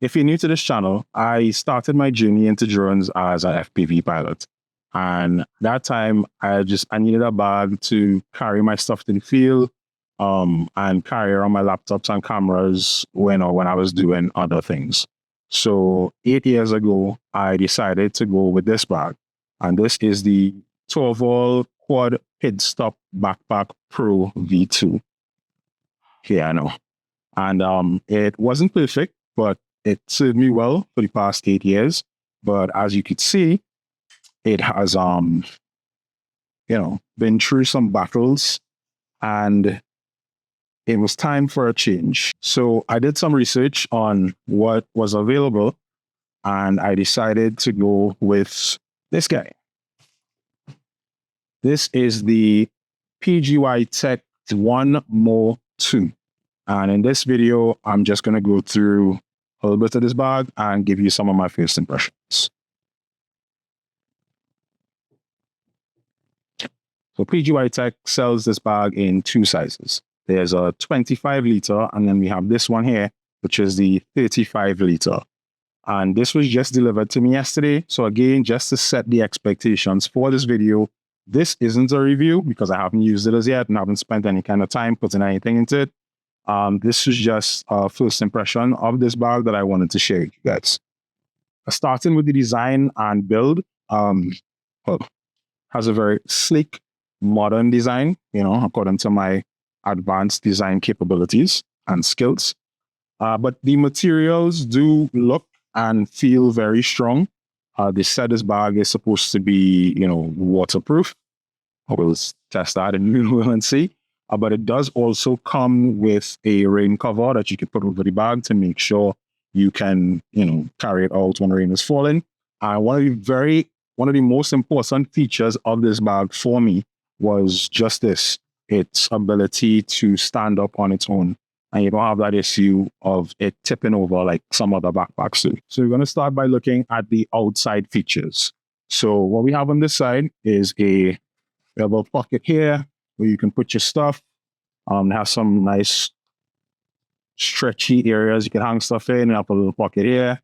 If you're new to this channel, I started my journey into drones as an FPV pilot. And that time, I needed a bag to carry my stuff to the field, and carry around my laptops and cameras when I was doing other things. So 8 years ago, I decided to go with this bag. And this is the Torval Quad Pit Stop Backpack Pro V2. Yeah, I know. And it wasn't perfect, but it served me well for the past 8 years. But as you could see, it has been through some battles, and it was time for a change. So I did some research on what was available, and I decided to go with this guy. This is the PGYTECH OneMo 2. And in this video, I'm just going to go through a little bit of this bag and give you some of my first impressions. So PGYTECH sells this bag in two sizes. There's a 25 liter, and then we have this one here, which is the 35 liter. And this was just delivered to me yesterday. So again, just to set the expectations for this video, this isn't a review because I haven't used it as yet and haven't spent any kind of time putting anything into it. This is just a first impression of this bag that I wanted to share with you guys. Starting with the design and build, has a very sleek, modern design, according to my advanced design capabilities and skills. But the materials do look and feel very strong. They said this bag is supposed to be, waterproof. We'll test that and see. But it does also come with a rain cover that you can put over the bag to make sure you can, carry it out when rain is falling. One of the most important features of this bag for me was just this, its ability to stand up on its own. And you don't have that issue of it tipping over like some other backpacks do. So we're going to start by looking at the outside features. So what we have on this side is we have a pocket here where you can put your stuff. It has some nice stretchy areas you can hang stuff in. You have a little pocket here,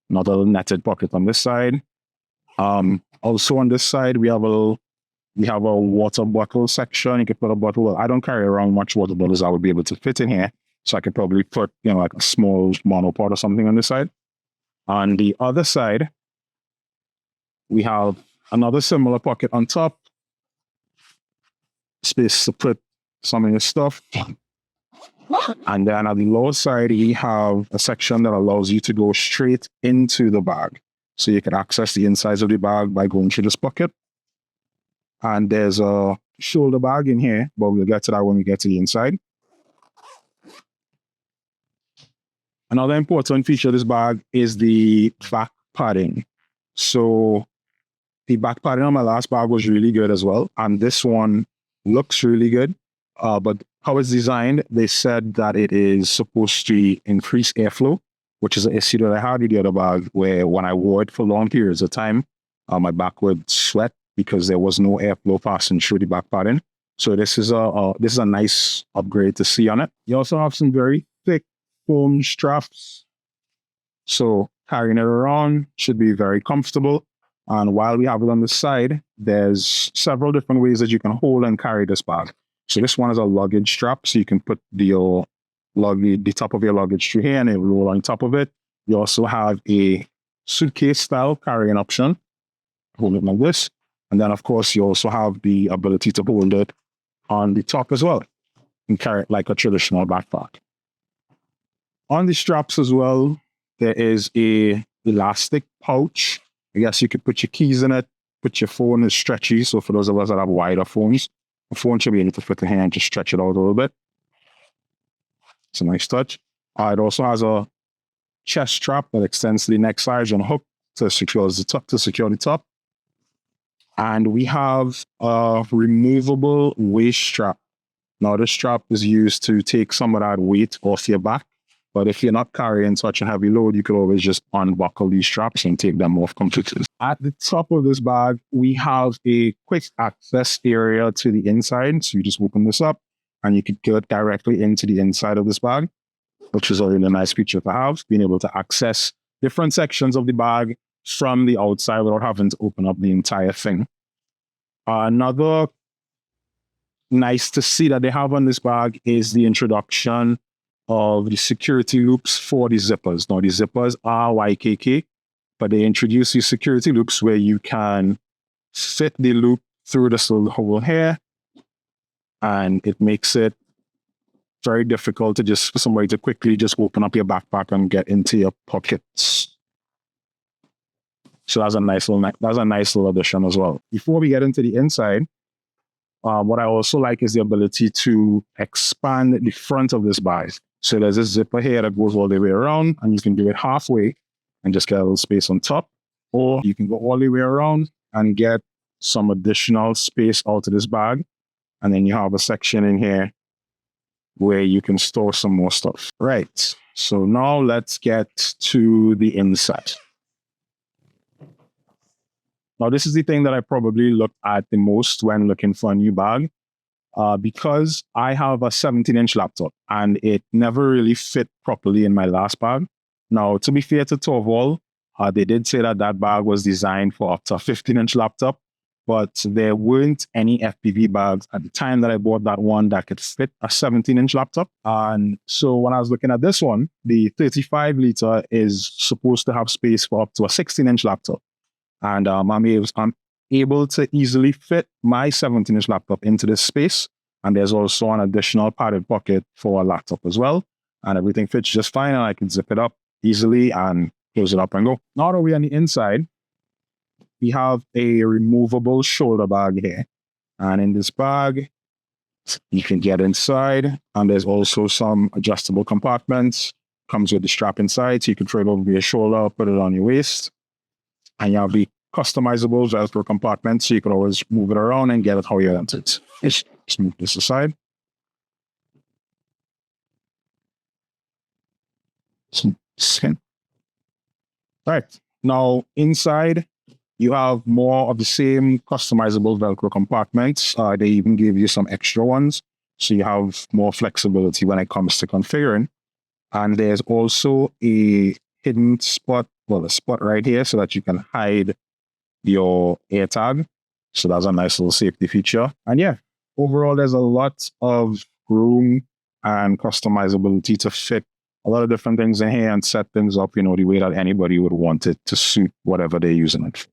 another little netted pocket on this side. Also on this side, we have a water bottle section. You can put a bottle. I don't carry around much water bottles I would be able to fit in here. So I could probably put, like a small monopod or something on this side. On the other side, we have another similar pocket on top. Space to put some of your stuff. And then at the lower side, we have a section that allows you to go straight into the bag. So you can access the insides of the bag by going through this pocket. And there's a shoulder bag in here, but we'll get to that when we get to the inside. Another important feature of this bag is the back padding. So the back padding on my last bag was really good as well. And this one looks really good. But how it's designed, they said that it is supposed to increase airflow, which is an issue that I had with the other bag, where when I wore it for long periods of time, my back would sweat because there was no airflow passing through the back padding. So this is a nice upgrade to see on it. You also have some very thick foam straps. So carrying it around should be very comfortable. And while we have it on the side, there's several different ways that you can hold and carry this bag. So this one is a luggage strap, so you can put the top of your luggage through here and it will roll on top of it. You also have a suitcase style carrying option. Hold it like this. And then, of course, you also have the ability to hold it on the top as well and carry it like a traditional backpack. On the straps as well, there is a elastic pouch. I guess you could put your keys in it, put your phone. Is stretchy, so for those of us that have wider phones, a phone should be able to fit in here and just stretch it out a little bit. It's a nice touch. It also has a chest strap that extends to the neck side and a hook to secure the top. And we have a removable waist strap. Now, this strap is used to take some of that weight off your back. But if you're not carrying such a heavy load, you could always just unbuckle these straps and take them off completely. At the top of this bag, we have a quick access area to the inside. So you just open this up and you could get directly into the inside of this bag. which is a really nice feature to have, being able to access different sections of the bag from the outside without having to open up the entire thing. Another nice to see that they have on this bag is the introduction of the security loops for the zippers. Now, the zippers are YKK, but they introduce these security loops where you can fit the loop through this little hole here, and it makes it very difficult to just for somebody to quickly just open up your backpack and get into your pockets. So that's a nice little addition as well. Before we get into the inside, what I also like is the ability to expand the front of this bag. So there's a zipper here that goes all the way around, and you can do it halfway and just get a little space on top, or you can go all the way around and get some additional space out of this bag. And then you have a section in here where you can store some more stuff. Right, so now let's get to the inside. Now, this is the thing that I probably look at the most when looking for a new bag, because I have a 17-inch laptop and it never really fit properly in my last bag. Now, to be fair to Torvald, they did say that that bag was designed for up to a 15-inch laptop, but there weren't any FPV bags at the time that I bought that one that could fit a 17-inch laptop. And so when I was looking at this one, the 35-liter is supposed to have space for up to a 16-inch laptop. And I'm able to easily fit my 17-inch laptop into this space. And there's also an additional padded pocket for a laptop as well. And everything fits just fine, and I can zip it up easily and close it up and go. Now that we're on the inside, we have a removable shoulder bag here. And in this bag, you can get inside, and there's also some adjustable compartments. Comes with the strap inside, so you can throw it over your shoulder, put it on your waist. And you have the customizable Velcro compartment, so you can always move it around and get it how you want it. Just move this aside. All right. Now, inside, you have more of the same customizable Velcro compartments. They even give you some extra ones, so you have more flexibility when it comes to configuring. And there's also a hidden spot, well, a spot right here so that you can hide your air tag. So that's a nice little safety feature. And yeah, overall, there's a lot of room and customizability to fit a lot of different things in here and set things up, the way that anybody would want it to suit whatever they're using it for.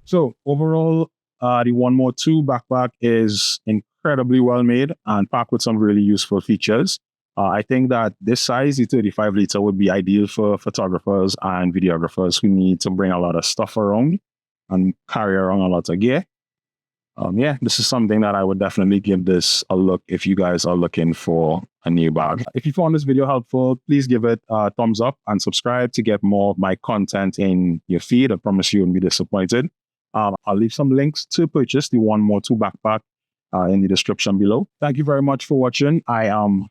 So overall, the OneMo 2 backpack is incredibly well made and packed with some really useful features. I think that this size, the 35-liter, would be ideal for photographers and videographers who need to bring a lot of stuff around and carry around a lot of gear. Yeah, this is something that I would definitely give this a look if you guys are looking for a new bag. If you found this video helpful, please give it a thumbs up and subscribe to get more of my content in your feed. I promise you won't be disappointed. I'll leave some links to purchase the OneMo 2 backpack in the description below. Thank you very much for watching. I am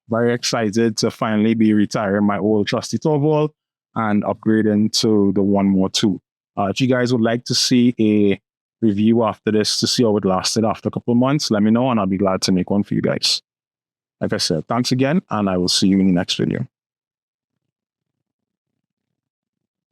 very excited to finally be retiring my old trusty Torvald and upgrading to the OneMo 2. If you guys would like to see a review after this to see how it lasted after a couple of months, let me know and I'll be glad to make one for you guys. Like I said, thanks again, and I will see you in the next video.